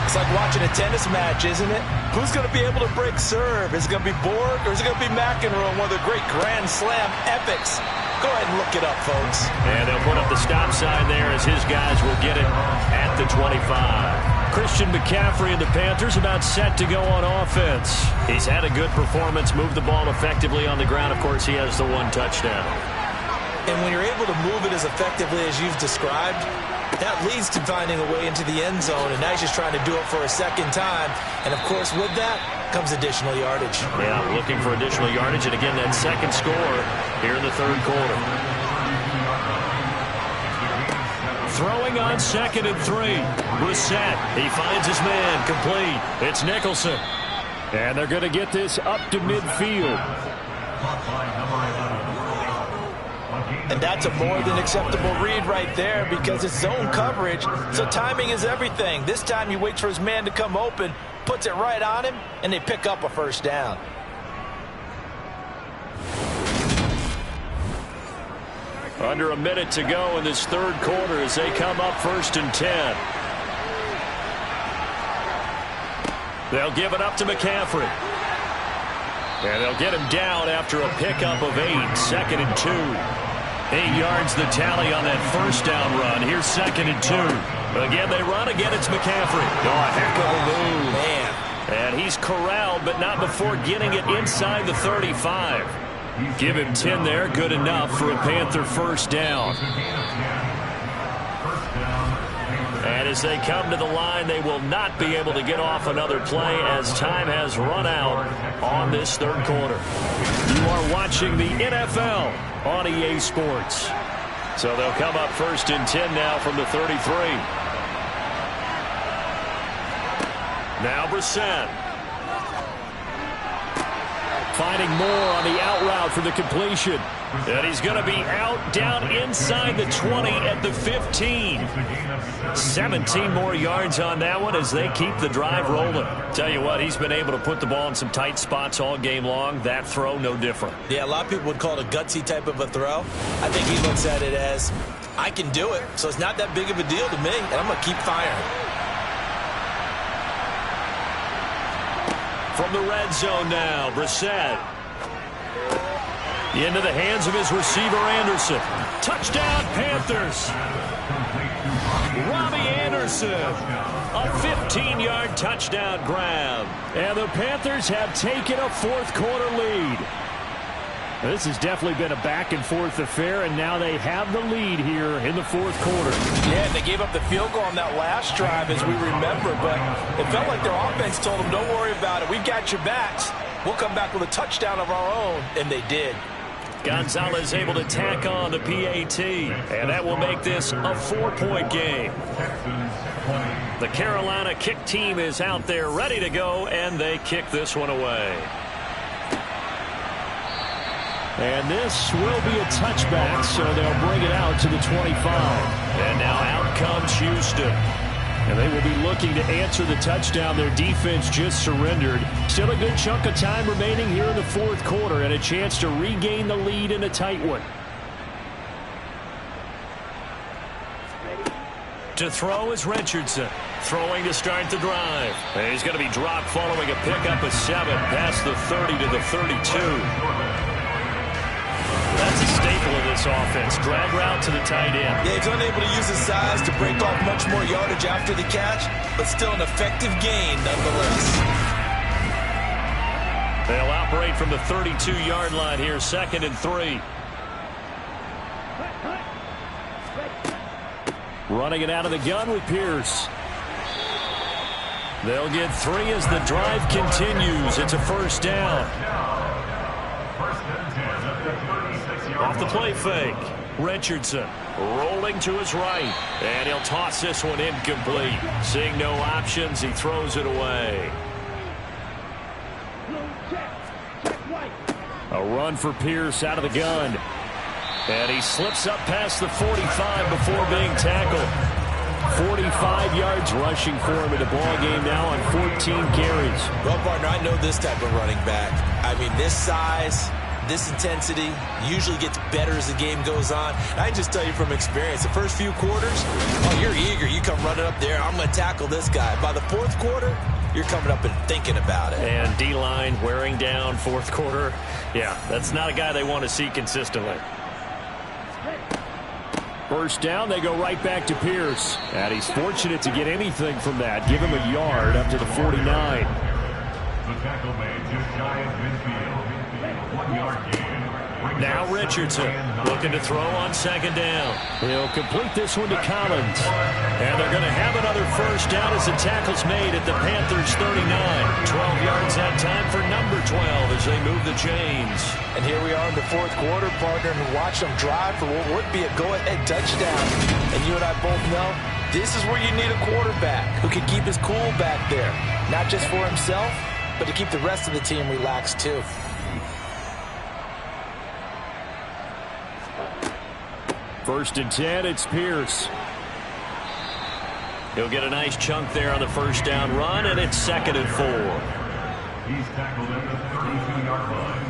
It's like watching a tennis match, isn't it? Who's going to be able to break serve? Is it going to be Borg or is it going to be McEnroe, one of the great Grand Slam epics? Go ahead and look it up, folks. And they'll put up the stop sign there as his guys will get it at the 25. Christian McCaffrey and the Panthers about set to go on offense. He's had a good performance, moved the ball effectively on the ground. Of course, he has the 1 touchdown. And when you're able to move it as effectively as you've described, that leads to finding a way into the end zone. And now he's just trying to do it for a 2nd time. And, of course, with that comes additional yardage. Yeah, looking for additional yardage. And, again, that 2nd score here in the 3rd quarter. Throwing on 2nd and 3. Brissett, he finds his man, complete. It's Nicholson. And they're going to get this up to midfield. And that's a more than acceptable read right there because it's zone coverage, so timing is everything. This time he waits for his man to come open, puts it right on him, and they pick up a first down. Under a minute to go in this third quarter as they come up 1st and 10. They'll give it up to McCaffrey. And they'll get him down after a pickup of 8, 2nd and 2. 8 yards the tally on that first down run. Here's 2nd and 2. Again, they run. Again, it's McCaffrey. Oh, a heck of a move. Man. And he's corralled, but not before getting it inside the 35. Give him 10 there. Good enough for a Panther first down. And as they come to the line, they will not be able to get off another play as time has run out on this third quarter. You are watching the NFL on EA Sports. So they'll come up 1st and 10 now from the 33. Now Brissett. Finding more on the out route for the completion. And he's going to be out down inside the 20 at the 15. 17 more yards on that one as they keep the drive rolling. Tell you what, he's been able to put the ball in some tight spots all game long. That throw, no different. Yeah, a lot of people would call it a gutsy type of a throw. I think he looks at it as, I can do it, so it's not that big of a deal to me, and I'm going to keep firing. From the red zone now, Brissett. Into the hands of his receiver, Anderson. Touchdown, Panthers. Robbie Anderson. A 15-yard touchdown grab. And the Panthers have taken a fourth quarter lead. This has definitely been a back-and-forth affair, and now they have the lead here in the fourth quarter. Yeah, and they gave up the field goal on that last drive, as we remember, but it felt like their offense told them, don't worry about it. We've got your backs. We'll come back with a touchdown of our own, and they did. Gonzalez able to tack on the PAT, and that will make this a 4-point game. The Carolina kick team is out there ready to go, and they kick this one away. And this will be a touchback, so they'll bring it out to the 25. And now out comes Houston. And they will be looking to answer the touchdown their defense just surrendered. Still a good chunk of time remaining here in the fourth quarter and a chance to regain the lead in a tight one. To throw is Richardson. Throwing to start the drive. And he's going to be dropped following a pickup of 7 past the 30 to the 32. That's a staple of this offense. Drag route to the tight end. Yeah, he's unable to use his size to break off much more yardage after the catch, but still an effective gain nonetheless. They'll operate from the 32-yard line here, 2nd and 3. Running it out of the gun with Pierce. They'll get 3 as the drive continues. It's a first down. Off the play fake. Richardson rolling to his right. And he'll toss this one incomplete. Seeing no options, he throws it away. A run for Pierce out of the gun. And he slips up past the 45 before being tackled. 45 yards rushing for him in the ball game now on 14 carries. Well, partner, I know this type of running back. I mean, this size, this intensity usually gets better as the game goes on. And I just tell you from experience, the first few quarters, oh, you're eager. You come running up there, I'm going to tackle this guy. By the fourth quarter, you're coming up and thinking about it. And D-line wearing down fourth quarter. Yeah, that's not a guy they want to see consistently. First down, they go right back to Pierce. And he's fortunate to get anything from that. Give him a yard up to the 49. The tackle made just shy of midfield. 1-yard gain. Now Richardson looking to throw on second down. He'll complete this one to Collins. And they're going to have another first down as the tackle's made at the Panthers' 39. 12 yards that time for number 12 as they move the chains. And here we are in the fourth quarter, partner, and watch them drive for what would be a go-ahead touchdown. And you and I both know this is where you need a quarterback who can keep his cool back there. Not just for himself, but to keep the rest of the team relaxed too. First and 10, it's Pierce. He'll get a nice chunk there on the first down run, and it's 2nd and 4. He's tackled at the 32-yard line.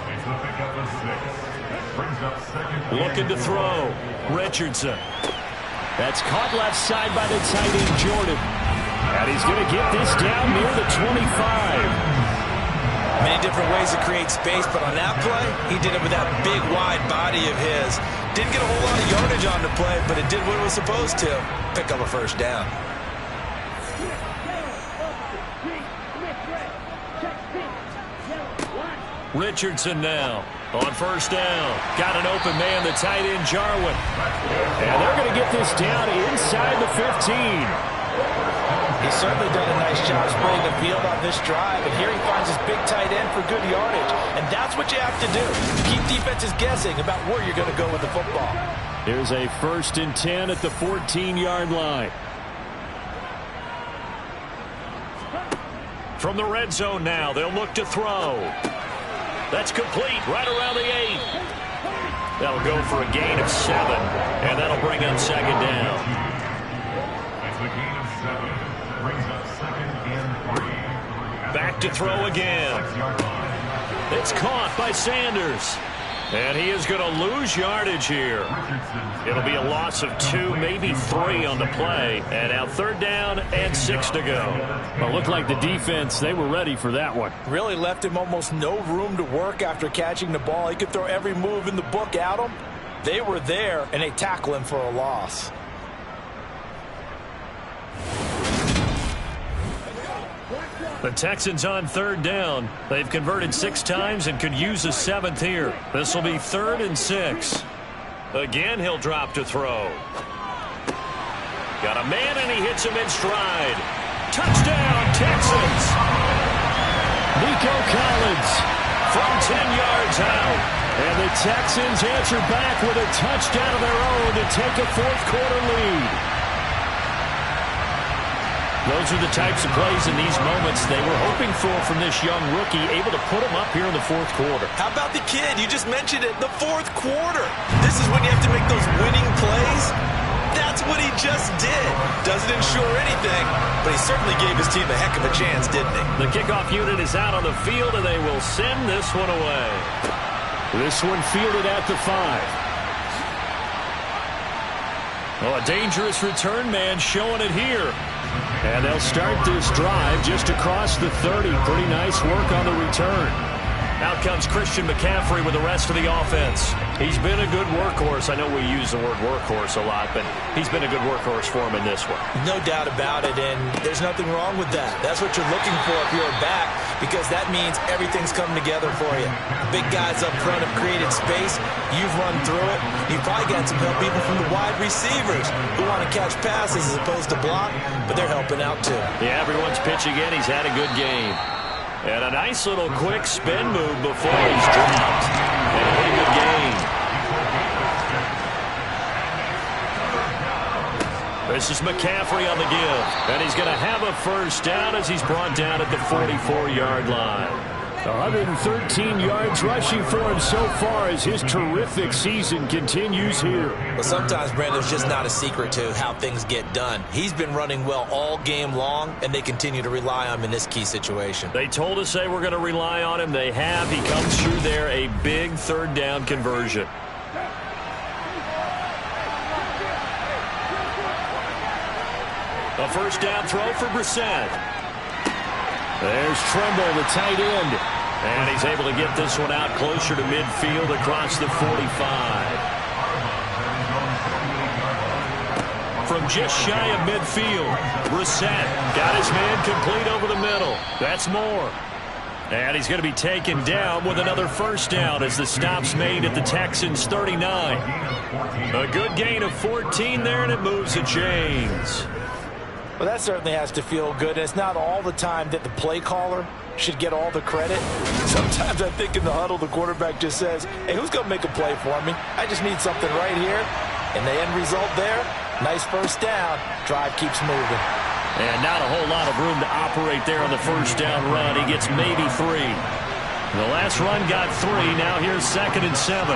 It's the pickup of 6. Brings up second. Looking to throw. Richardson. That's caught left side by the tight end, Jordan. And he's going to get this down near the 25. Many different ways to create space, but on that play, he did it with that big, wide body of his. Didn't get a whole lot of yardage on the play, but it did what it was supposed to. Pick up a first down. Richardson now on first down. Got an open man, the tight end, Jarwin. And they're going to get this down inside the 15. He's certainly done a nice job spreading the field on this drive, and here he finds his big tight end for good yardage. And that's what you have to do. Keep defenses guessing about where you're going to go with the football. Here's a 1st and 10 at the 14-yard line. From the red zone now, they'll look to throw. That's complete right around the 8. That'll go for a gain of 7, and that'll bring up second down. It's a gain of 7. Brings up second and 3. Back to throw again. 6-yard line. It's caught by Sanders. And he is going to lose yardage here. It'll be a loss of 2, maybe 3 on the play. And now 3rd down and 6 to go. Well, looked like the defense, they were ready for that one. Really left him almost no room to work after catching the ball. He could throw every move in the book at him. They were there, and they tackle him for a loss. The Texans on 3rd down. They've converted 6 times and could use a 7th here. This will be 3rd and 6. Again, he'll drop to throw. Got a man, and he hits him in stride. Touchdown, Texans! Nico Collins From 10 yards out. and the Texans answer back with a touchdown of their own to take a 4th-quarter lead. Those are the types of plays in these moments they were hoping for from this young rookie, able to put him up here in the 4th quarter. How about the kid? You just mentioned it, the 4th quarter. This is when you have to make those winning plays. That's what he just did. Doesn't ensure anything, but he certainly gave his team a heck of a chance, didn't he? The kickoff unit is out on the field, and they will send this one away. This one fielded at the 5. Oh, a dangerous return man showing it here. And they'll start this drive just across the 30. Pretty nice work on the return. Out comes Christian McCaffrey with the rest of the offense. He's been a good workhorse. I know we use the word workhorse a lot, but he's been a good workhorse for him in this one. No doubt about it, and there's nothing wrong with that. That's what you're looking for if you're a back, because that means everything's coming together for you. The big guys up front have created space. You've run through it. You've probably got some help even from the wide receivers who want to catch passes as opposed to block, but they're helping out too. Yeah, everyone's pitching in. He's had a good game. And a nice little quick spin move before he's dropped. And a pretty good game. This is McCaffrey on the give. And he's going to have a first down as he's brought down at the 44-yard line. 113 yards rushing for him so far as his terrific season continues here. But sometimes, Brandon, there's just not a secret to how things get done. He's been running well all game long, and they continue to rely on him in this key situation. They told us they were going to rely on him. They have. He comes through there, a big 3rd down conversion. A first down throw for Brissett. There's Tremble, the tight end. And he's able to get this one out closer to midfield across the 45. From just shy of midfield, Brissett got his man complete over the middle. That's more. And he's going to be taken down with another first down as the stop's made at the Texans' 39. A good gain of 14 there, and it moves the chains. Well, that certainly has to feel good. And it's not all the time that the play caller should get all the credit. Sometimes I think in the huddle, the quarterback just says, hey, who's going to make a play for me? I just need something right here. And the end result there, nice first down. Drive keeps moving. And not a whole lot of room to operate there on the first down run. He gets maybe 3. The last run got 3. Now here's 2nd and 7.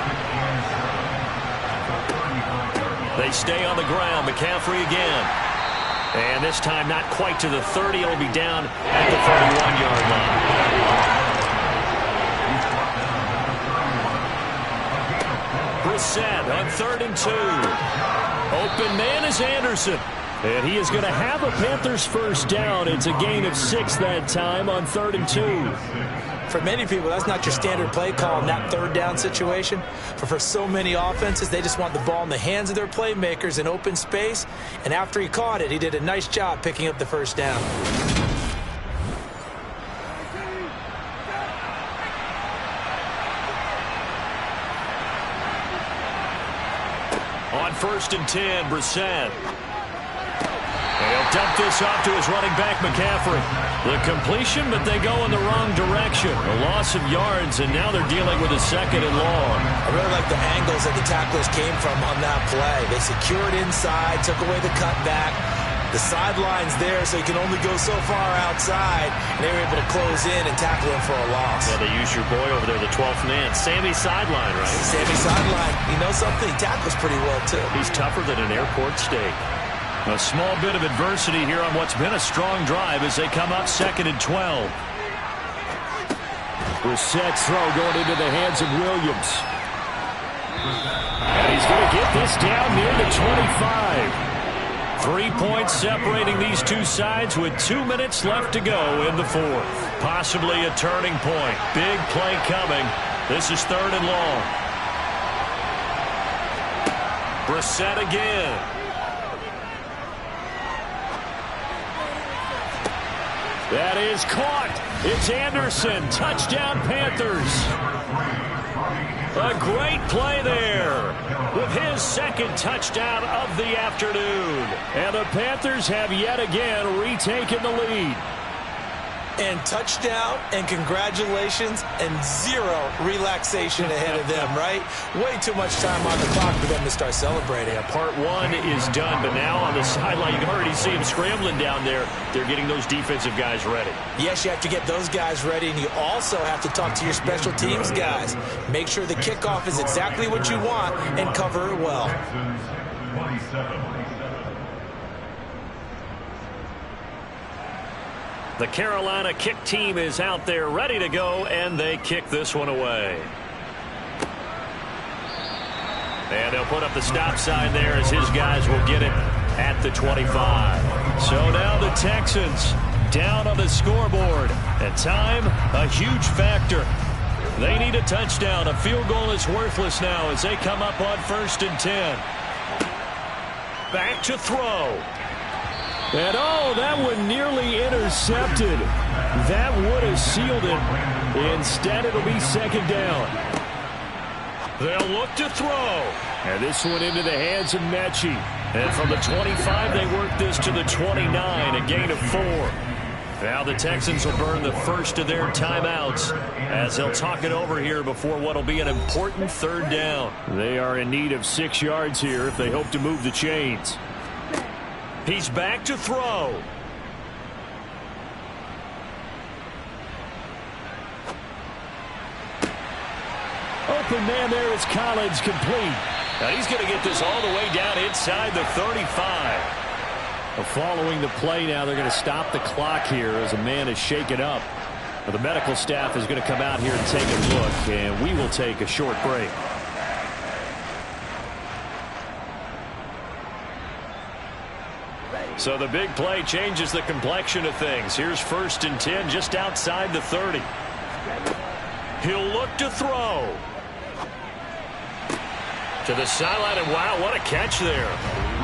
They stay on the ground. McCaffrey again. And this time not quite to the 30. It'll be down at the 31-yard line. Brissett on 3rd and 2. Open man is Anderson. And he is going to have a Panthers first down. It's a gain of 6 that time on 3rd and 2. For many people, that's not your standard play call in that 3rd down situation. But for so many offenses, they just want the ball in the hands of their playmakers in open space. And after he caught it, he did a nice job picking up the first down. On 1st and 10, Brissett. He'll dump this off to his running back, McCaffrey. The completion, but they go in the wrong direction. A loss of yards, and now they're dealing with a 2nd and long. I really like the angles that the tacklers came from on that play. They secured inside, took away the cutback. The sideline's there, so he can only go so far outside. And they were able to close in and tackle him for a loss. Yeah, they use your boy over there, the 12th man. Sammy sideline, right? Sammy sideline. You know something? He tackles pretty well, too. He's tougher than an airport steak. A small bit of adversity here on what's been a strong drive as they come up 2nd and 12. Brissett's throw going into the hands of Williams. And he's going to get this down near the 25. 3 points separating these two sides with 2 minutes left to go in the 4th. Possibly a turning point. Big play coming. This is 3rd and long. Brissett again. That is caught. It's Anderson. Touchdown, Panthers. A great play there with his 2nd touchdown of the afternoon. And the Panthers have yet again retaken the lead. And touchdown and congratulations and 0 relaxation ahead of them, right? Way too much time on the clock for them to start celebrating. Yeah, part 1 is done, but now on the sideline, you can already see him scrambling down there. They're getting those defensive guys ready. Yes, you have to get those guys ready, and you also have to talk to your special teams guys. Make sure the kickoff is exactly what you want and cover it well. The Carolina kick team is out there ready to go, and they kick this one away. And they'll put up the stop sign there as his guys will get it at the 25. So now the Texans down on the scoreboard. And time, a huge factor. They need a touchdown. A field goal is worthless now as they come up on 1st and 10. Back to throw. And oh, that one nearly intercepted. That would have sealed it. Instead, it'll be 2nd down. They'll look to throw. And this one into the hands of Mechie. And from the 25, they work this to the 29, a gain of 4. Now the Texans will burn the first of their timeouts as they'll talk it over here before what will be an important 3rd down. They are in need of 6 yards here if they hope to move the chains. He's back to throw. Open man there is Collins, complete. Now he's going to get this all the way down inside the 35. Following the play now, they're going to stop the clock here as a man is shaken up. But the medical staff is going to come out here and take a look, and we will take a short break. So the big play changes the complexion of things. Here's 1st and 10 just outside the 30. He'll look to throw. To the sideline, and wow, what a catch there.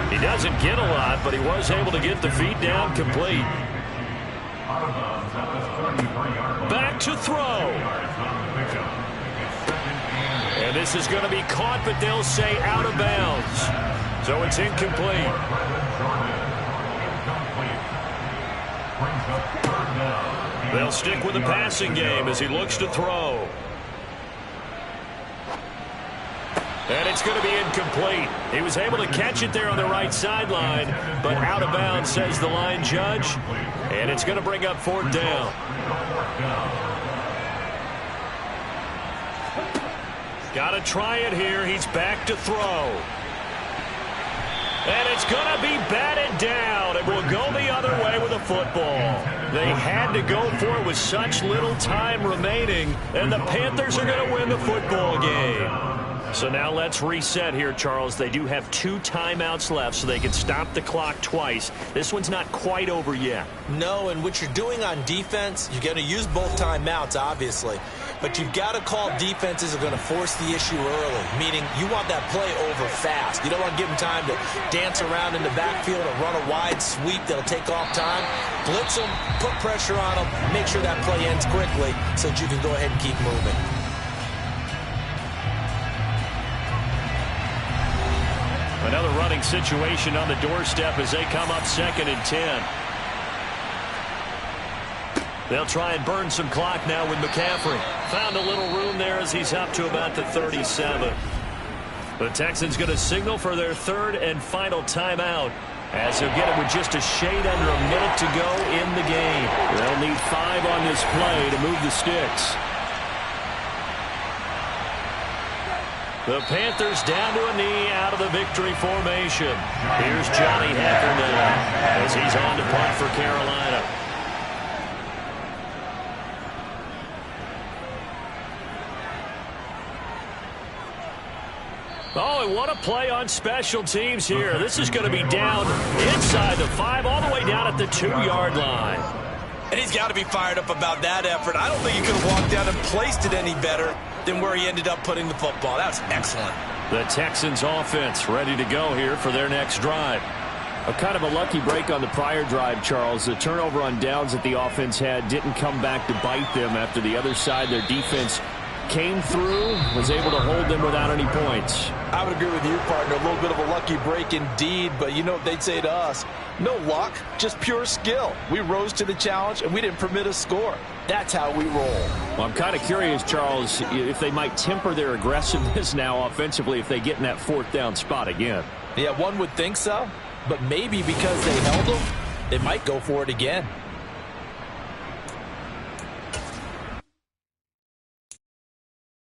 He doesn't get a lot, but he was able to get the feet down complete. Back to throw. And this is going to be caught, but they'll say out of bounds. So it's incomplete. They'll stick with the passing game as he looks to throw. And it's going to be incomplete. He was able to catch it there on the right sideline, but out of bounds, says the line judge. And it's going to bring up 4th down. Got to try it here. He's back to throw. And it's going to be batted down. It will go the other way with the football. They had to go for it with such little time remaining, and the Panthers are going to win the football game. So now let's reset here, Charles. They do have 2 timeouts left, so they can stop the clock twice. This one's not quite over yet. No, and what you're doing on defense, you're going to use both timeouts, obviously. But you've got to call defenses that are going to force the issue early, meaning you want that play over fast. You don't want to give them time to dance around in the backfield or run a wide sweep that'll take off time. Blitz them, put pressure on them, make sure that play ends quickly so that you can go ahead and keep moving. Another running situation on the doorstep as they come up 2nd and 10. They'll try and burn some clock now with McCaffrey. Found a little room there as he's up to about the 37. The Texans going to signal for their 3rd and final timeout, as they'll get it with just a shade under a minute to go in the game. They'll need 5 on this play to move the sticks. The Panthers down to a knee out of the victory formation. Here's Johnny Hekker now as he's on to punt for Carolina. Oh, and what a play on special teams here. This is going to be down inside the 5, all the way down at the 2-yard line. And he's got to be fired up about that effort. I don't think he could have walked down and placed it any better than where he ended up putting the football. That was excellent. The Texans offense ready to go here for their next drive. A kind of a lucky break on the prior drive, Charles. The turnover on downs that the offense had didn't come back to bite them after the other side. Their defense came through, was able to hold them without any points. I would agree with you, partner. A little bit of a lucky break indeed, but you know what they'd say to us? No luck, just pure skill. We rose to the challenge, and we didn't permit a score. That's how we roll. Well, I'm kind of curious, Charles, if they might temper their aggressiveness now offensively if they get in that 4th down spot again. Yeah, one would think so, but maybe because they held them, they might go for it again.